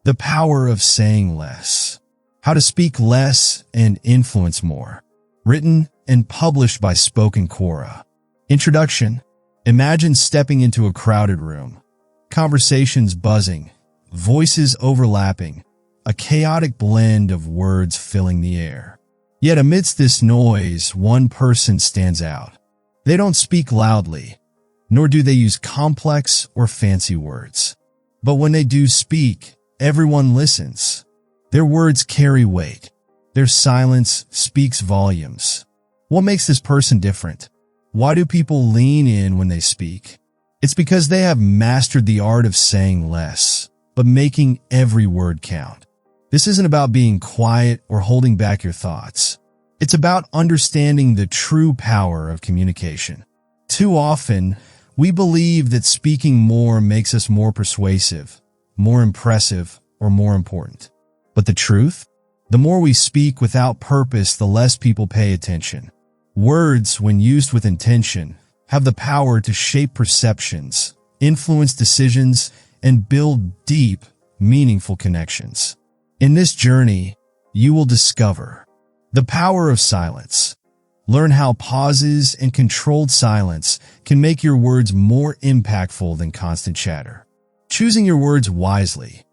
The power of saying less. How to speak less and influence more. Written and published by Spoken Quora. Introduction. Imagine stepping into a crowded room. Conversations buzzing, voices overlapping, a chaotic blend of words filling the air. Yet amidst this noise, one person stands out. They don't speak loudly, nor do they use complex or fancy words. But when they do speak, everyone listens. Their words carry weight. Their silence speaks volumes. What makes this person different? Why do people lean in when they speak? It's because they have mastered the art of saying less, but making every word count. This isn't about being quiet or holding back your thoughts. It's about understanding the true power of communication. Too often, we believe that speaking more makes us more persuasive, more impressive, or more important. But the truth? The more we speak without purpose, the less people pay attention. Words, when used with intention, have the power to shape perceptions, influence decisions, and build deep, meaningful connections. In this journey, you will discover the power of silence. Learn how pauses and controlled silence can make your words more impactful than constant chatter. Choosing your words wisely.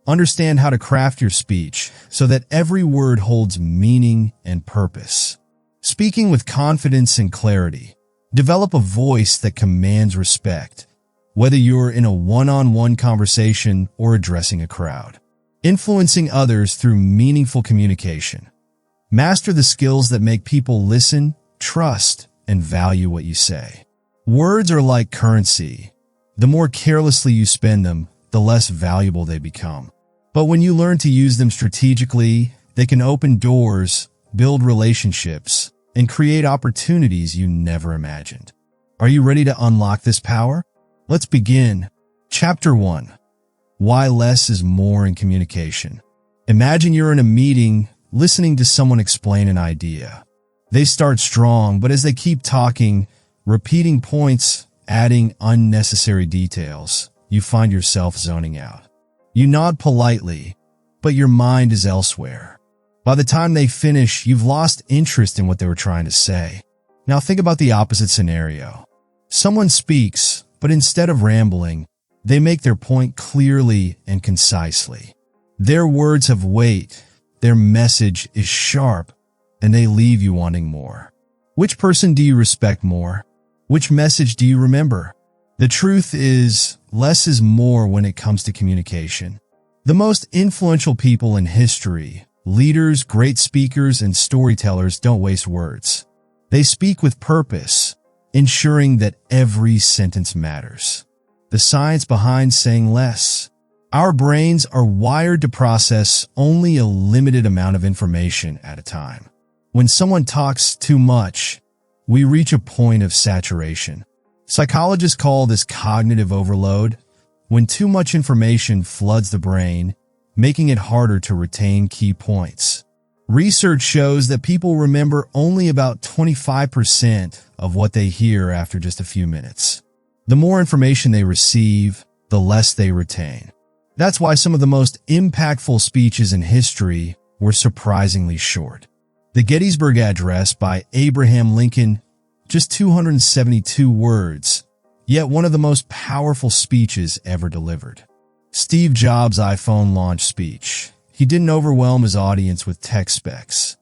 Understand how to craft your speech so that every word holds meaning and purpose. Speaking with confidence and clarity. Develop a voice that commands respect, whether you're in a one-on-one conversation or addressing a crowd. Influencing others through meaningful communication. Master the skills that make people listen, trust, and value what you say. Words are like currency. The more carelessly you spend them, the less valuable they become. But when you learn to use them strategically, they can open doors, build relationships, and create opportunities you never imagined. Are you ready to unlock this power? Let's begin. Chapter 1. Why less is more in communication. Imagine you're in a meeting, listening to someone explain an idea. They start strong, but as they keep talking, repeating points, adding unnecessary details, you find yourself zoning out. You nod politely, but your mind is elsewhere. By the time they finish, you've lost interest in what they were trying to say. Now think about the opposite scenario. Someone speaks, but instead of rambling, they make their point clearly and concisely. Their words have weight, their message is sharp, and they leave you wanting more. Which person do you respect more? Which message do you remember? The truth is, less is more when it comes to communication. The most influential people in history, leaders, great speakers, and storytellers don't waste words. They speak with purpose, ensuring that every sentence matters. The science behind saying less. Our brains are wired to process only a limited amount of information at a time. When someone talks too much, we reach a point of saturation. Psychologists call this cognitive overload, when too much information floods the brain, making it harder to retain key points. Research shows that people remember only about 25% of what they hear after just a few minutes. The more information they receive, the less they retain. That's why some of the most impactful speeches in history were surprisingly short. The Gettysburg Address by Abraham Lincoln, just 272 words, yet one of the most powerful speeches ever delivered. Steve Jobs' iPhone launch speech. He didn't overwhelm his audience with tech specs.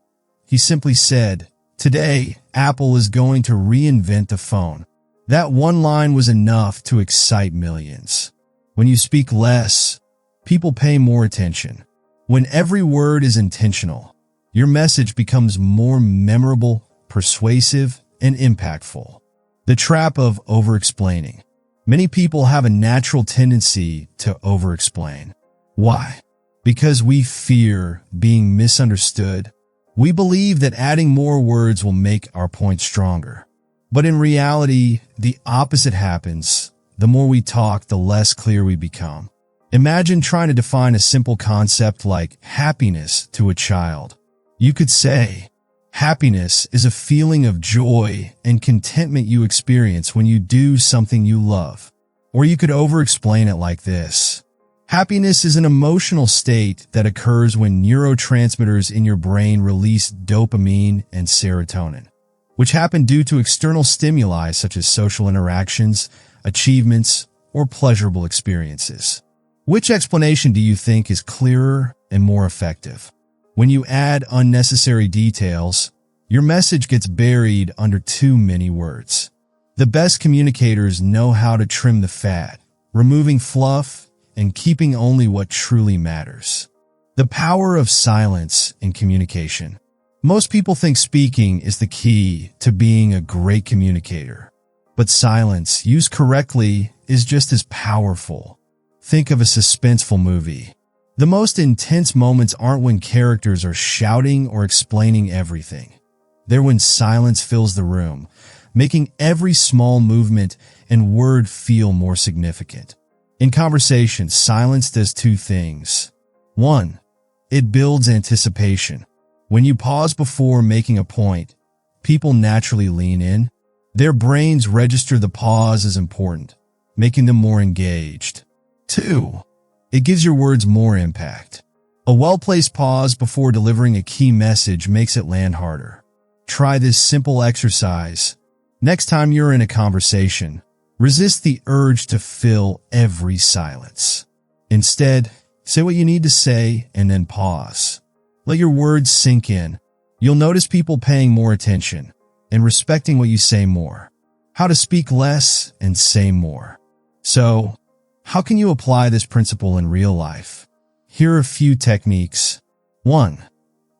He simply said, "Today, Apple is going to reinvent the phone." That one line was enough to excite millions. When you speak less, people pay more attention. When every word is intentional, your message becomes more memorable, persuasive, and impactful. The trap of over-explaining. Many people have a natural tendency to over-explain. Why? Because we fear being misunderstood. We believe that adding more words will make our point stronger. But in reality, the opposite happens. The more we talk, the less clear we become. Imagine trying to define a simple concept like happiness to a child. You could say, happiness is a feeling of joy and contentment you experience when you do something you love. Or you could over-explain it like this. Happiness is an emotional state that occurs when neurotransmitters in your brain release dopamine and serotonin, which happen due to external stimuli such as social interactions, achievements, or pleasurable experiences. Which explanation do you think is clearer and more effective? When you add unnecessary details, your message gets buried under too many words. The best communicators know how to trim the fat, removing fluff and keeping only what truly matters. The power of silence in communication. Most people think speaking is the key to being a great communicator, but silence, used correctly, is just as powerful. Think of a suspenseful movie. The most intense moments aren't when characters are shouting or explaining everything. They're when silence fills the room, making every small movement and word feel more significant. In conversation, silence does two things. 1. It builds anticipation. When you pause before making a point, people naturally lean in. Their brains register the pause as important, making them more engaged. 2. It gives your words more impact. A well-placed pause before delivering a key message makes it land harder. Try this simple exercise. Next time you're in a conversation, resist the urge to fill every silence. Instead, say what you need to say and then pause. Let your words sink in. You'll notice people paying more attention and respecting what you say more. How to speak less and say more. So, how can you apply this principle in real life? Here are a few techniques. 1.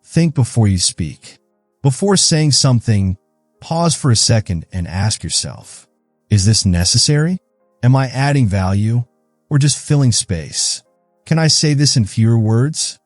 Think before you speak. Before saying something, pause for a second and ask yourself, is this necessary? Am I adding value or just filling space? Can I say this in fewer words?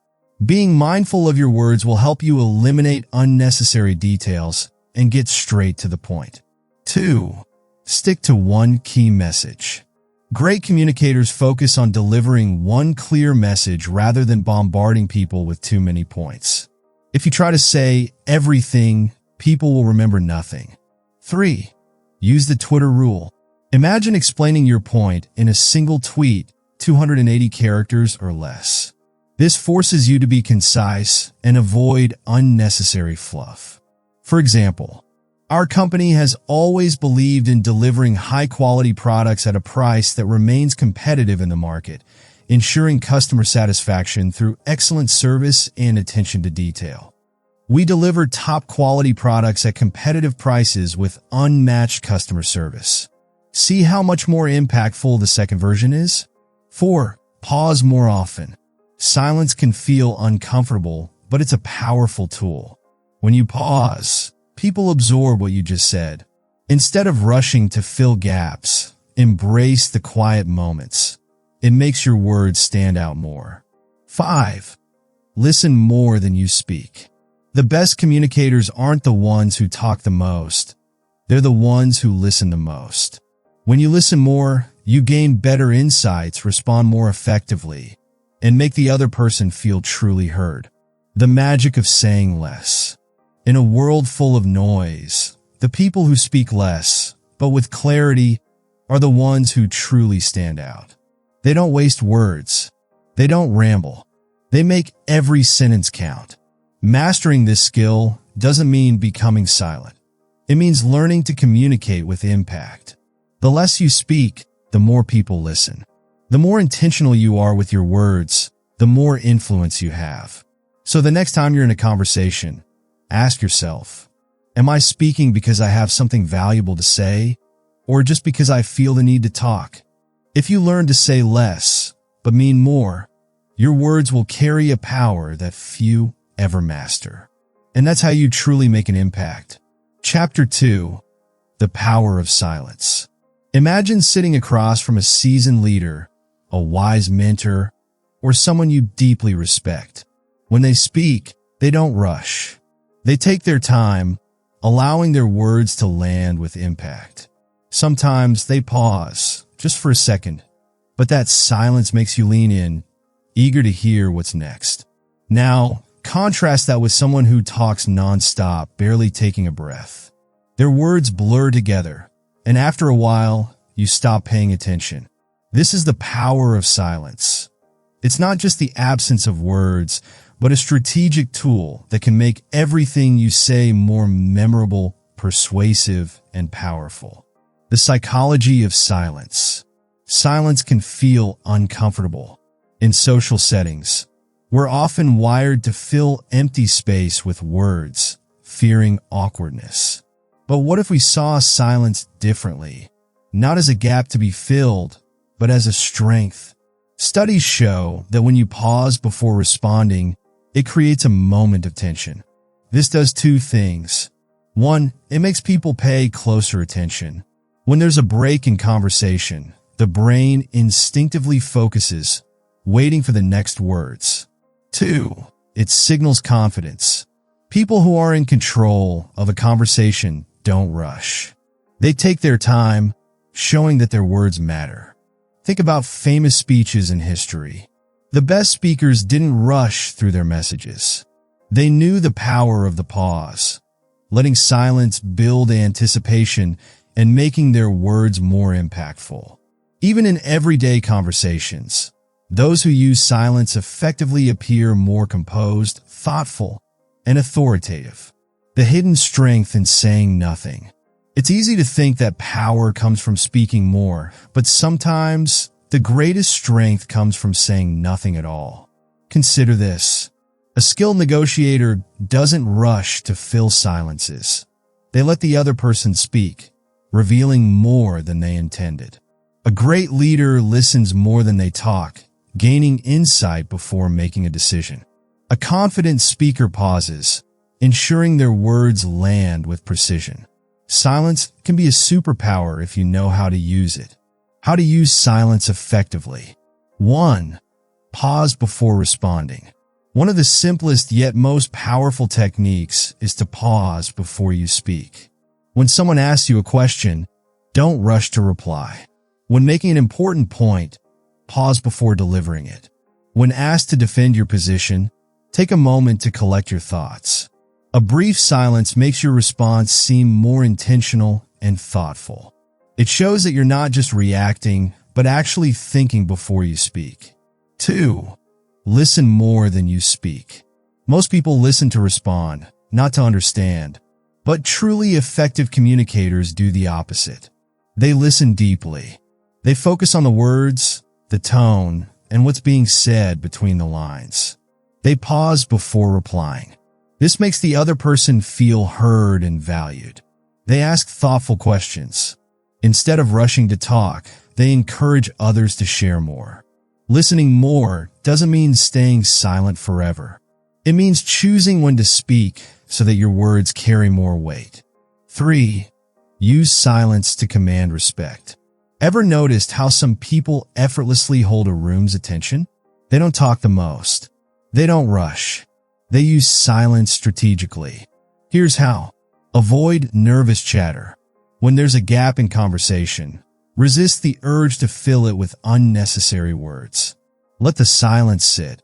Being mindful of your words will help you eliminate unnecessary details and get straight to the point. 2. Stick to one key message. Great communicators focus on delivering one clear message rather than bombarding people with too many points. If you try to say everything, people will remember nothing. 3. Use the Twitter rule. Imagine explaining your point in a single tweet, 280 characters or less. This forces you to be concise and avoid unnecessary fluff. For example, our company has always believed in delivering high-quality products at a price that remains competitive in the market, ensuring customer satisfaction through excellent service and attention to detail. We deliver top-quality products at competitive prices with unmatched customer service. See how much more impactful the second version is? 4. Pause more often. Silence can feel uncomfortable, but it's a powerful tool. When you pause, people absorb what you just said. Instead of rushing to fill gaps, embrace the quiet moments. It makes your words stand out more. 5. Listen more than you speak. The best communicators aren't the ones who talk the most. They're the ones who listen the most. When you listen more, you gain better insights, respond more effectively, and make the other person feel truly heard. The magic of saying less. In a world full of noise, the people who speak less, but with clarity, are the ones who truly stand out. They don't waste words. They don't ramble. They make every sentence count. Mastering this skill doesn't mean becoming silent. It means learning to communicate with impact. The less you speak, the more people listen. The more intentional you are with your words, the more influence you have. So the next time you're in a conversation, ask yourself, am I speaking because I have something valuable to say, or just because I feel the need to talk? If you learn to say less, but mean more, your words will carry a power that few ever master. And that's how you truly make an impact. Chapter 2. The Power of Silence. Imagine sitting across from a seasoned leader, a wise mentor, or someone you deeply respect. When they speak, they don't rush. They take their time, allowing their words to land with impact. Sometimes they pause, just for a second, but that silence makes you lean in, eager to hear what's next. Now, contrast that with someone who talks nonstop, barely taking a breath. Their words blur together, and after a while, you stop paying attention. This is the power of silence. It's not just the absence of words, but a strategic tool that can make everything you say more memorable, persuasive, and powerful. The psychology of silence. Silence can feel uncomfortable. In social settings, we're often wired to fill empty space with words, fearing awkwardness. But what if we saw silence differently? Not as a gap to be filled, but as a strength. Studies show that when you pause before responding, it creates a moment of tension. This does two things. One, it makes people pay closer attention. When there's a break in conversation, the brain instinctively focuses, waiting for the next words. Two, it signals confidence. People who are in control of a conversation don't rush. They take their time, showing that their words matter. Think about famous speeches in history. The best speakers didn't rush through their messages. They knew the power of the pause, letting silence build anticipation and making their words more impactful. Even in everyday conversations, those who use silence effectively appear more composed, thoughtful, and authoritative. The hidden strength in saying nothing. It's easy to think that power comes from speaking more, but sometimes the greatest strength comes from saying nothing at all. Consider this. A skilled negotiator doesn't rush to fill silences. They let the other person speak, revealing more than they intended. A great leader listens more than they talk, gaining insight before making a decision. A confident speaker pauses, ensuring their words land with precision. Silence can be a superpower if you know how to use it. How to use silence effectively. 1. Pause before responding. One of the simplest yet most powerful techniques is to pause before you speak. When someone asks you a question, don't rush to reply. When making an important point, pause before delivering it. When asked to defend your position, take a moment to collect your thoughts. A brief silence makes your response seem more intentional and thoughtful. It shows that you're not just reacting, but actually thinking before you speak. 2. Listen more than you speak. Most people listen to respond, not to understand. But truly effective communicators do the opposite. They listen deeply. They focus on the words, the tone, and what's being said between the lines. They pause before replying. This makes the other person feel heard and valued. They ask thoughtful questions. Instead of rushing to talk, they encourage others to share more. Listening more doesn't mean staying silent forever. It means choosing when to speak so that your words carry more weight. 3. Use silence to command respect. Ever noticed how some people effortlessly hold a room's attention? They don't talk the most. They don't rush. They use silence strategically. Here's how. Avoid nervous chatter. When there's a gap in conversation, resist the urge to fill it with unnecessary words. Let the silence sit.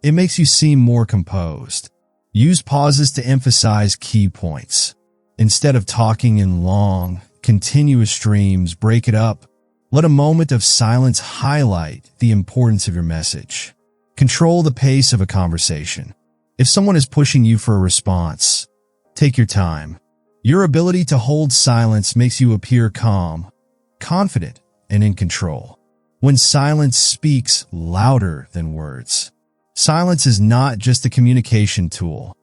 It makes you seem more composed. Use pauses to emphasize key points. Instead of talking in long, continuous streams, break it up. Let a moment of silence highlight the importance of your message. Control the pace of a conversation. If someone is pushing you for a response, take your time. Your ability to hold silence makes you appear calm, confident, and in control. When silence speaks louder than words. Silence is not just a communication tool.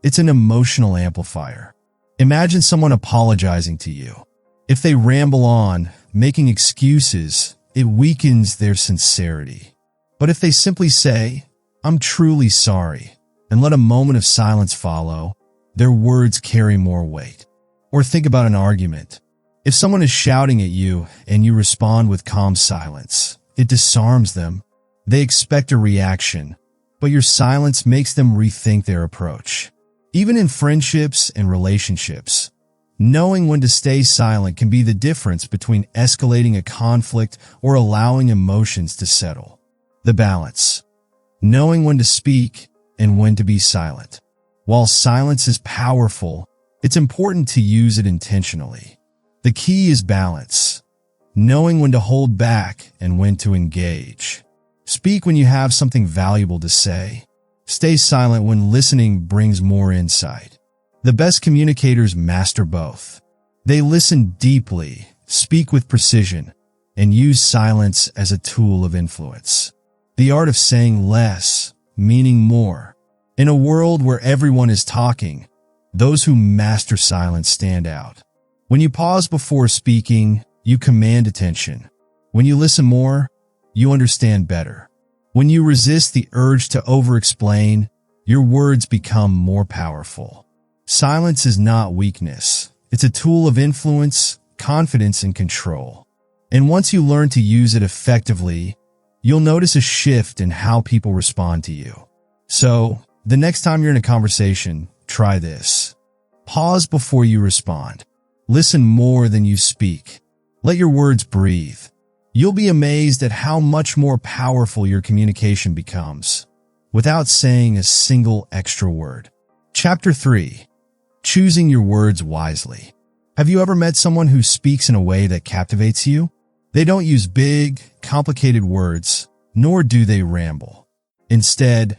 It's an emotional amplifier. Imagine someone apologizing to you. If they ramble on, making excuses, it weakens their sincerity. But if they simply say, "I'm truly sorry," and let a moment of silence follow, their words carry more weight. Or think about an argument. If someone is shouting at you and you respond with calm silence, it disarms them. They expect a reaction, but your silence makes them rethink their approach. Even in friendships and relationships, knowing when to stay silent can be the difference between escalating a conflict or allowing emotions to settle. The balance. Knowing when to speak and when to be silent. While silence is powerful, it's important to use it intentionally. The key is balance. Knowing when to hold back and when to engage. Speak when you have something valuable to say. Stay silent when listening brings more insight. The best communicators master both. They listen deeply, speak with precision, and use silence as a tool of influence. The art of saying less, meaning more. In a world where everyone is talking, those who master silence stand out. When you pause before speaking, you command attention. When you listen more, you understand better. When you resist the urge to over-explain, your words become more powerful. Silence is not weakness. It's a tool of influence, confidence, and control. And once you learn to use it effectively, you'll notice a shift in how people respond to you. So, the next time you're in a conversation, try this. Pause before you respond. Listen more than you speak. Let your words breathe. You'll be amazed at how much more powerful your communication becomes without saying a single extra word. Chapter 3. Choosing your words wisely. Have you ever met someone who speaks in a way that captivates you? They don't use big, complicated words, nor do they ramble. Instead,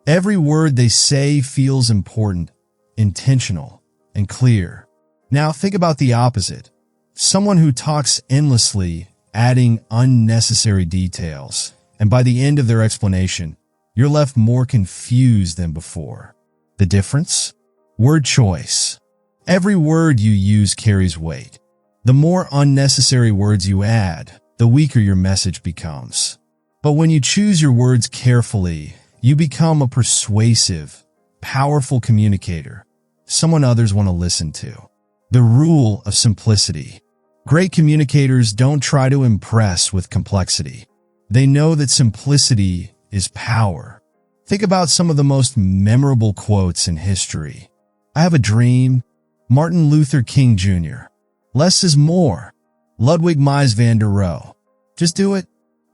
every word they say feels important, intentional, and clear. Now think about the opposite. Someone who talks endlessly, adding unnecessary details, and by the end of their explanation, you're left more confused than before. The difference? Word choice. Every word you use carries weight. The more unnecessary words you add, the weaker your message becomes. But when you choose your words carefully, you become a persuasive, powerful communicator, someone others want to listen to. The rule of simplicity. Great communicators don't try to impress with complexity. They know that simplicity is power. Think about some of the most memorable quotes in history. I have a dream. Martin Luther King Jr. Less is more. Ludwig Mies van der Rohe. Just do it.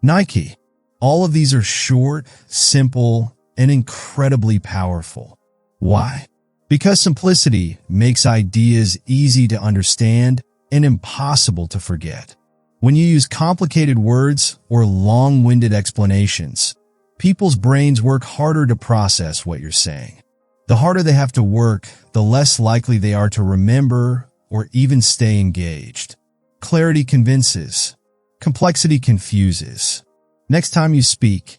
Nike. All of these are short, simple, and incredibly powerful. Why? Because simplicity makes ideas easy to understand and impossible to forget. When you use complicated words or long-winded explanations, people's brains work harder to process what you're saying. The harder they have to work, the less likely they are to remember or even stay engaged. Clarity convinces. Complexity confuses. Next time you speak,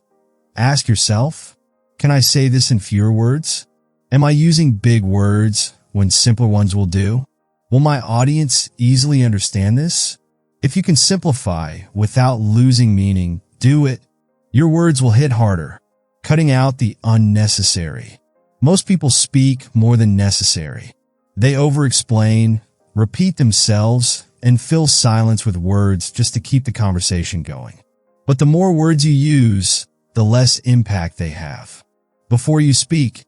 ask yourself, can I say this in fewer words? Am I using big words when simpler ones will do? Will my audience easily understand this? If you can simplify without losing meaning, do it. Your words will hit harder, cutting out the unnecessary. Most people speak more than necessary. They over-explain, repeat themselves, and fill silence with words just to keep the conversation going. But the more words you use, the less impact they have. Before you speak,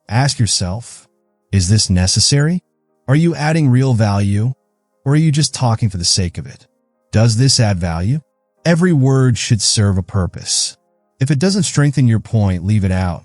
ask yourself, is this necessary? Are you adding real value, or are you just talking for the sake of it? Does this add value? Every word should serve a purpose. If it doesn't strengthen your point, leave it out.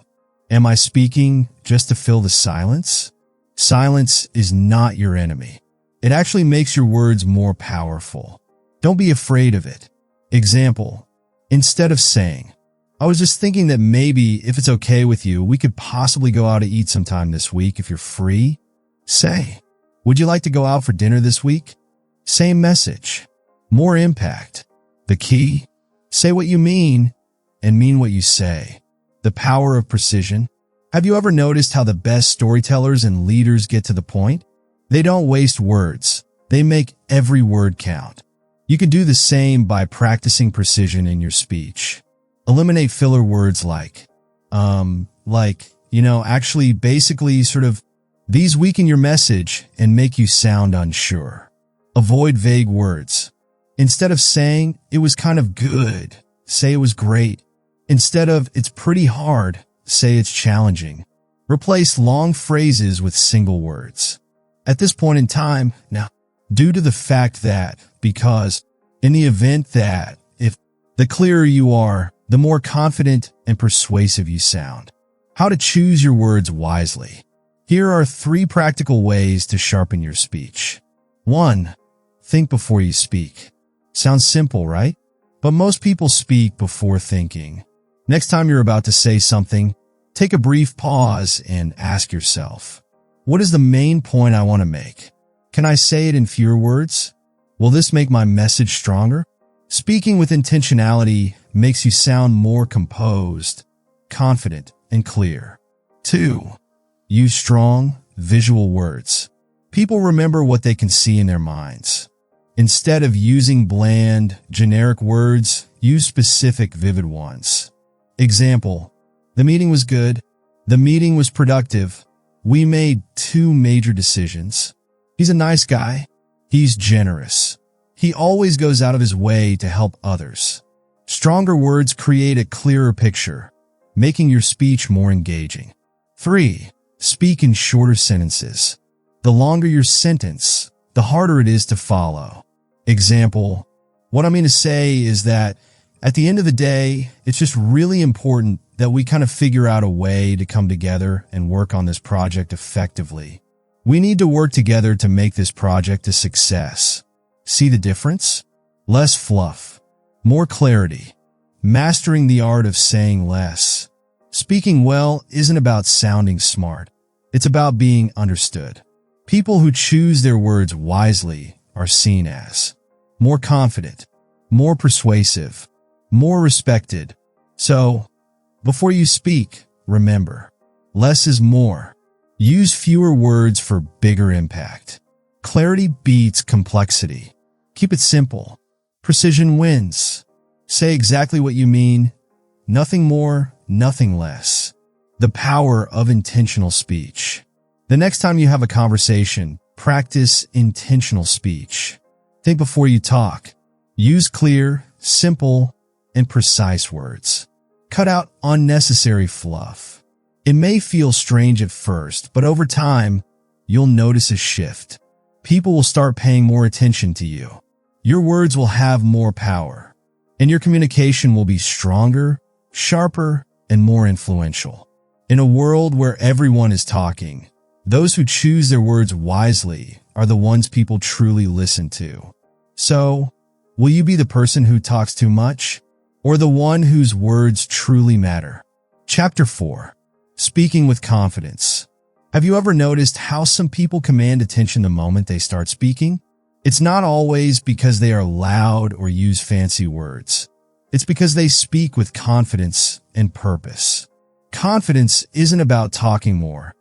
Am I speaking just to fill the silence? Silence is not your enemy. It actually makes your words more powerful. Don't be afraid of it. Example, instead of saying, I was just thinking that maybe if it's okay with you, we could possibly go out to eat sometime this week if you're free. Say, would you like to go out for dinner this week? Same message, more impact. The key? Say what you mean and mean what you say. The power of precision. Have you ever noticed how the best storytellers and leaders get to the point? They don't waste words. They make every word count. You can do the same by practicing precision in your speech. Eliminate filler words like, actually, basically, sort of, these weaken your message and make you sound unsure. Avoid vague words. Instead of saying, it was kind of good, say it was great. Instead of, it's pretty hard, say it's challenging. Replace long phrases with single words. At this point in time, now, due to the fact that, because, in the event that, if, the clearer you are, the more confident and persuasive you sound. How to choose your words wisely. Here are 3 practical ways to sharpen your speech. 1. Think before you speak. Sounds simple, right? But most people speak before thinking. Next time you're about to say something, take a brief pause and ask yourself, what is the main point I want to make? Can I say it in fewer words? Will this make my message stronger? Speaking with intentionality makes you sound more composed, confident, and clear. 2. Use strong, visual words. People remember what they can see in their minds. Instead of using bland, generic words, use specific, vivid ones. Example: the meeting was good. The meeting was productive. We made 2 major decisions. He's a nice guy. He's generous. He always goes out of his way to help others. Stronger words create a clearer picture, making your speech more engaging. 3. Speak in shorter sentences. The longer your sentence, the harder it is to follow. Example: what I mean to say is that at the end of the day, it's just really important that we kind of figure out a way to come together and work on this project effectively. We need to work together to make this project a success. See the difference? Less fluff, more clarity, mastering the art of saying less. Speaking well isn't about sounding smart. It's about being understood. People who choose their words wisely are seen as more confident, more persuasive, more respected. So, before you speak, remember, less is more. Use fewer words for bigger impact. Clarity beats complexity. Keep it simple. Precision wins. Say exactly what you mean. Nothing more, nothing less. The power of intentional speech. The next time you have a conversation, practice intentional speech. Think before you talk. Use clear, simple, and precise words. Cut out unnecessary fluff. It may feel strange at first, but over time, you'll notice a shift. People will start paying more attention to you. Your words will have more power, and your communication will be stronger, sharper, and more influential. In a world where everyone is talking, those who choose their words wisely are the ones people truly listen to. So, will you be the person who talks too much, or the one whose words truly matter? Chapter 4. Speaking with confidence. Have you ever noticed how some people command attention the moment they start speaking? It's not always because they are loud or use fancy words. It's because they speak with confidence and purpose. Confidence isn't about talking more.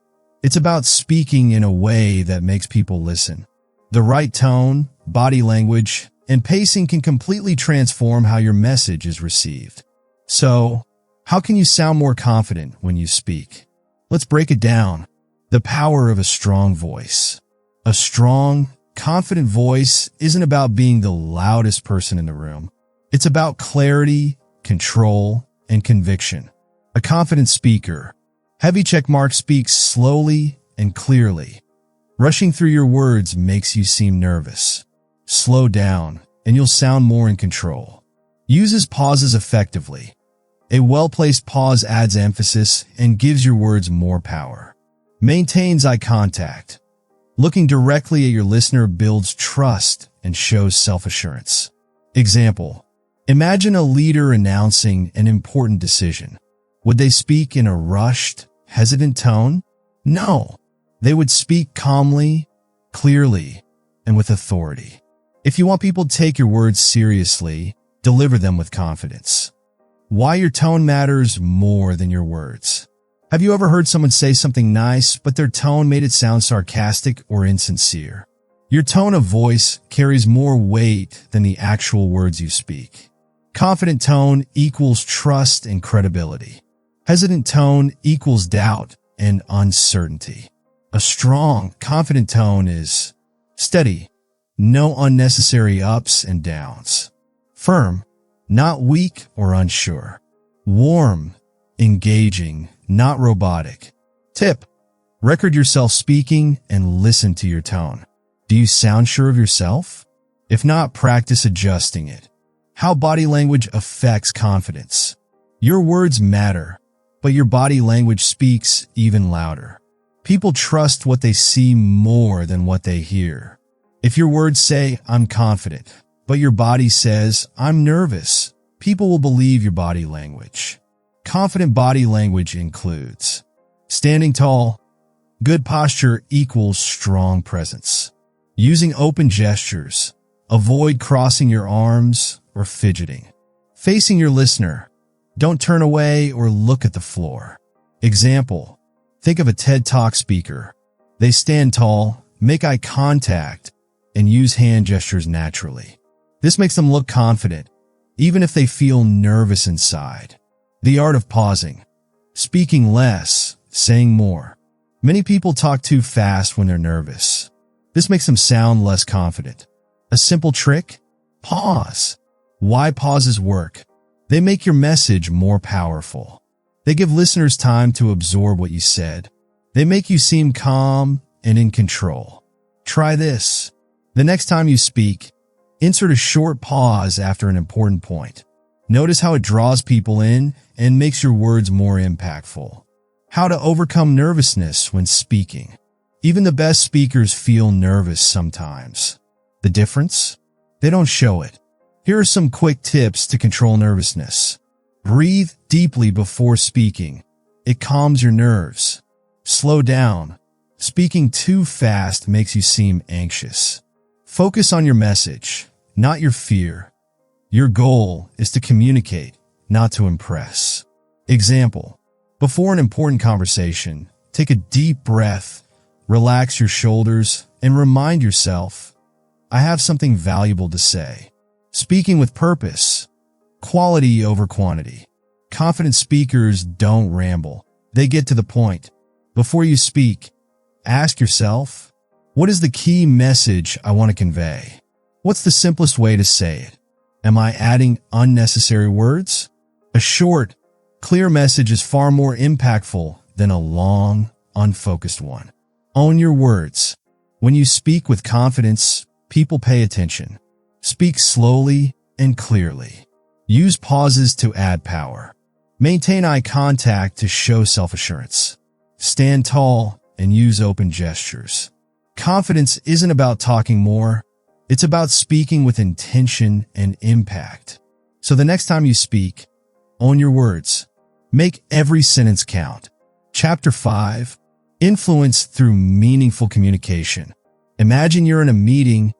It's about speaking in a way that makes people listen. The right tone, body language, and pacing can completely transform how your message is received. So, how can you sound more confident when you speak? Let's break it down. The power of a strong voice. A strong, confident voice isn't about being the loudest person in the room. It's about clarity, control, and conviction. A confident speaker. Heavy checkmark speaks slowly and clearly. Rushing through your words makes you seem nervous. Slow down, and you'll sound more in control. Uses pauses effectively. A well-placed pause adds emphasis and gives your words more power. Maintains eye contact. Looking directly at your listener builds trust and shows self-assurance. Example: imagine a leader announcing an important decision. Would they speak in a rushed, hesitant tone? No. They would speak calmly, clearly, and with authority. If you want people to take your words seriously, deliver them with confidence. Why your tone matters more than your words. Have you ever heard someone say something nice, but their tone made it sound sarcastic or insincere? Your tone of voice carries more weight than the actual words you speak. Confident tone equals trust and credibility. Hesitant tone equals doubt and uncertainty. A strong, confident tone is steady, no unnecessary ups and downs. Firm, not weak or unsure. Warm, engaging, not robotic. Tip: record yourself speaking and listen to your tone. Do you sound sure of yourself? If not, practice adjusting it. How body language affects confidence. Your words matter, but your body language speaks even louder. People trust what they see more than what they hear. If your words say, "I'm confident," but your body says, "I'm nervous," people will believe your body language. Confident body language includes standing tall. Good posture equals strong presence. Using open gestures. Avoid crossing your arms or fidgeting. Facing your listener. Don't turn away or look at the floor. Example. Think of a TED Talk speaker. They stand tall, make eye contact, and use hand gestures naturally. This makes them look confident, even if they feel nervous inside. The art of pausing. Speaking less, saying more. Many people talk too fast when they're nervous. This makes them sound less confident. A simple trick? Pause. Why pauses work? They make your message more powerful. They give listeners time to absorb what you said. They make you seem calm and in control. Try this. The next time you speak, insert a short pause after an important point. Notice how it draws people in and makes your words more impactful. How to overcome nervousness when speaking. Even the best speakers feel nervous sometimes. The difference? They don't show it. Here are some quick tips to control nervousness. Breathe deeply before speaking. It calms your nerves. Slow down. Speaking too fast makes you seem anxious. Focus on your message, not your fear. Your goal is to communicate, not to impress. Example. Before an important conversation, take a deep breath, relax your shoulders, and remind yourself, I have something valuable to say. Speaking with purpose. Quality over quantity. Confident speakers don't ramble. They get to the point. Before you speak, ask yourself, what is the key message I want to convey? What's the simplest way to say it? Am I adding unnecessary words? A short, clear message is far more impactful than a long, unfocused one. Own your words. When you speak with confidence, people pay attention. Speak slowly and clearly. Use pauses to add power. Maintain eye contact to show self-assurance. Stand tall and use open gestures. Confidence isn't about talking more. It's about speaking with intention and impact. So the next time you speak, own your words. Make every sentence count. Chapter 5. Influence through meaningful communication. Imagine you're in a meeting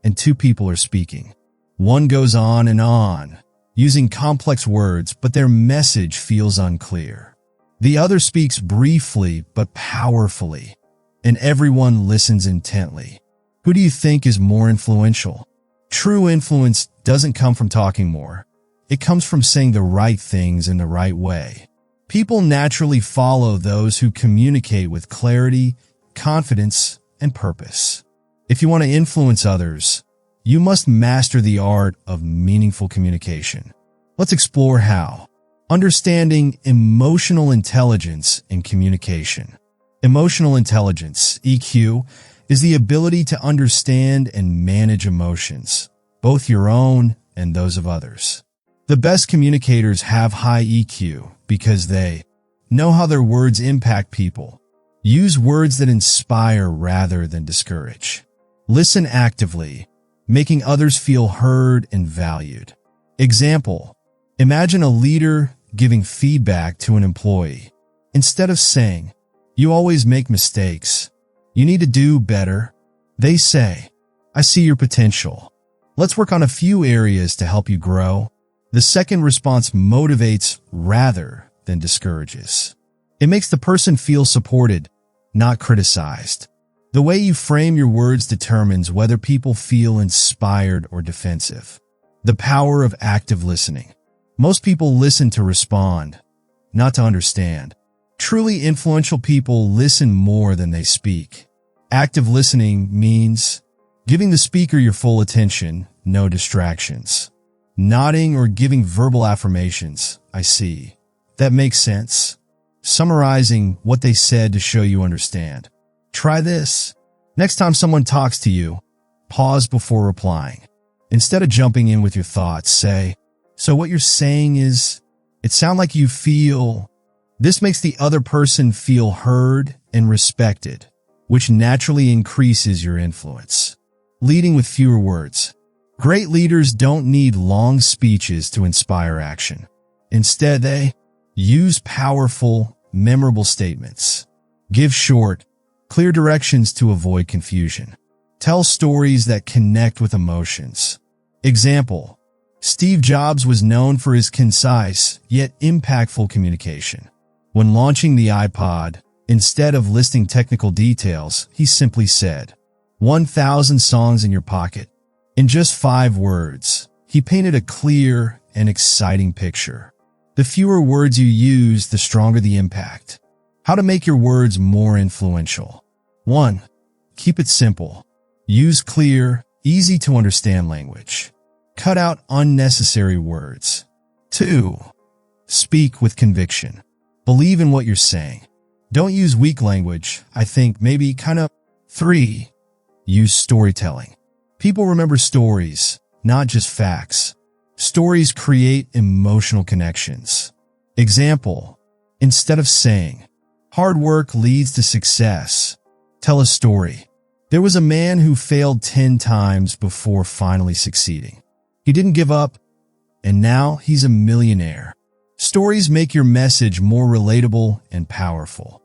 and two people are speaking. One goes on, using complex words, but their message feels unclear. The other speaks briefly but powerfully, and everyone listens intently. Who do you think is more influential? True influence doesn't come from talking more. It comes from saying the right things in the right way. People naturally follow those who communicate with clarity, confidence, and purpose. If you want to influence others, you must master the art of meaningful communication. Let's explore how. Understanding emotional intelligence in communication. Emotional intelligence, EQ, is the ability to understand and manage emotions, both your own and those of others. The best communicators have high EQ because they know how their words impact people. Use words that inspire rather than discourage. Listen actively, making others feel heard and valued. Example. Imagine a leader giving feedback to an employee. Instead of saying, "You always make mistakes. You need to do better," they say, "I see your potential. Let's work on a few areas to help you grow." The second response motivates rather than discourages. It makes the person feel supported, not criticized. The way you frame your words determines whether people feel inspired or defensive. The power of active listening. Most people listen to respond, not to understand. Truly influential people listen more than they speak. Active listening means giving the speaker your full attention, no distractions. Nodding or giving verbal affirmations, "I see. That makes sense." Summarizing what they said to show you understand. Try this. Next time someone talks to you, pause before replying. Instead of jumping in with your thoughts, say, "So what you're saying is, it sounds like you feel." This makes the other person feel heard and respected, which naturally increases your influence. Leading with fewer words. Great leaders don't need long speeches to inspire action. Instead, they Use powerful, memorable statements. Give short, clear directions to avoid confusion. Tell stories that connect with emotions. Example: Steve Jobs was known for his concise yet impactful communication. When launching the iPod, instead of listing technical details, he simply said, 1,000 songs in your pocket. In just 5 words, he painted a clear and exciting picture. The fewer words you use, the stronger the impact. How to make your words more influential. 1. Keep it simple. Use clear, easy-to-understand language. Cut out unnecessary words. 2. Speak with conviction. Believe in what you're saying. Don't use weak language, I think, maybe kind of. 3. Use storytelling. People remember stories, not just facts. Stories create emotional connections. Example: instead of saying, hard work leads to success, tell a story. There was a man who failed 10 times before finally succeeding. He didn't give up, and now he's a millionaire. Stories make your message more relatable and powerful.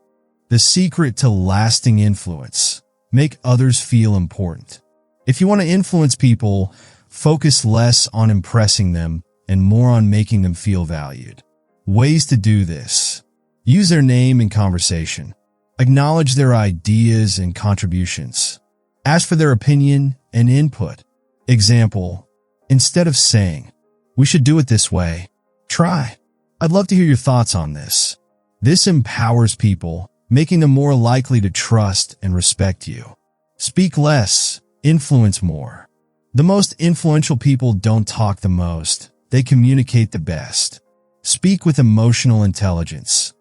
The secret to lasting influence: make others feel important. If you want to influence people, focus less on impressing them and more on making them feel valued. Ways to do this: use their name in conversation. Acknowledge their ideas and contributions. Ask for their opinion and input. Example: instead of saying, we should do it this way, try, I'd love to hear your thoughts on this. This empowers people, making them more likely to trust and respect you. Speak less, influence more. The most influential people don't talk the most, they communicate the best. Speak with emotional intelligence.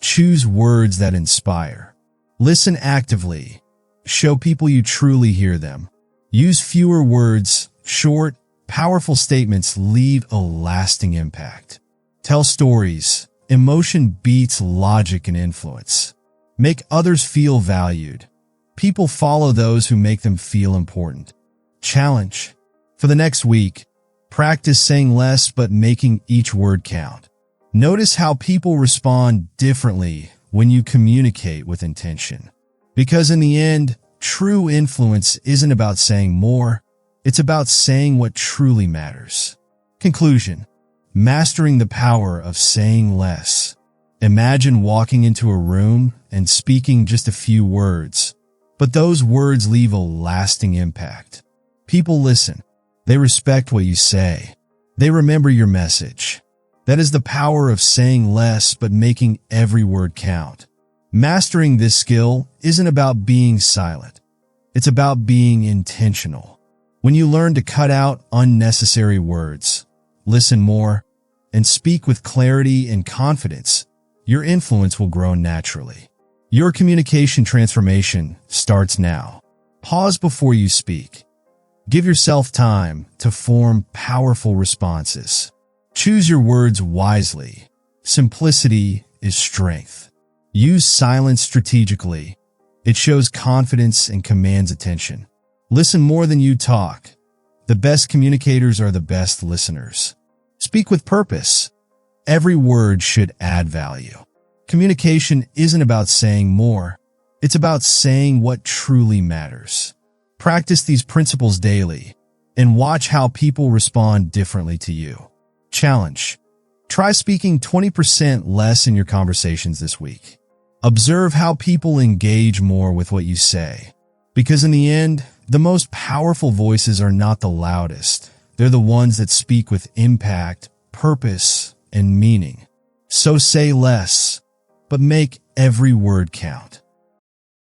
Choose words that inspire. Listen actively. Show people you truly hear them. Use fewer words. Short, powerful statements leave a lasting impact. Tell stories. Emotion beats logic and influence. Make others feel valued. People follow those who make them feel important. Challenge. For the next week, practice saying less but making each word count. Notice how people respond differently when you communicate with intention. Because in the end, true influence isn't about saying more, it's about saying what truly matters. Conclusion: mastering the power of saying less. Imagine walking into a room and speaking just a few words, but those words leave a lasting impact. People listen. They respect what you say. They remember your message. That is the power of saying less but making every word count. Mastering this skill isn't about being silent. It's about being intentional. When you learn to cut out unnecessary words, listen more, and speak with clarity and confidence, your influence will grow naturally. Your communication transformation starts now. Pause before you speak. Give yourself time to form powerful responses. Choose your words wisely. Simplicity is strength. Use silence strategically. It shows confidence and commands attention. Listen more than you talk. The best communicators are the best listeners. Speak with purpose. Every word should add value. Communication isn't about saying more. It's about saying what truly matters. Practice these principles daily and watch how people respond differently to you. Challenge. Try speaking 20% less in your conversations this week. Observe how people engage more with what you say. Because in the end, the most powerful voices are not the loudest. They're the ones that speak with impact, purpose, and meaning. So say less, but make every word count.